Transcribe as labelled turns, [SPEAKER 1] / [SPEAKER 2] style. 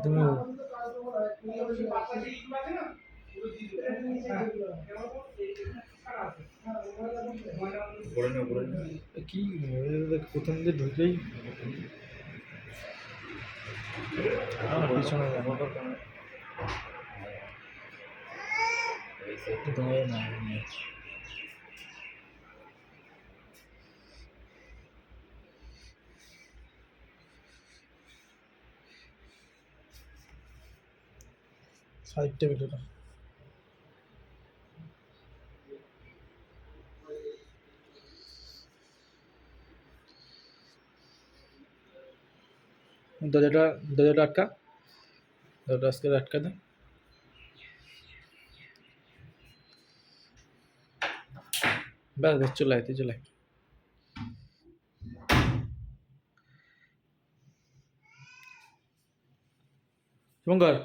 [SPEAKER 1] তুমি কি প্রথম দিয়ে ঢুকেই পিছনে সাইড টেবিলটা দরজাটা আটকা, দরজাটা আজকে আটকা দে। ব্যাস ব্যাস চলে আয়, তুই চলে আয়। শুভঙ্কর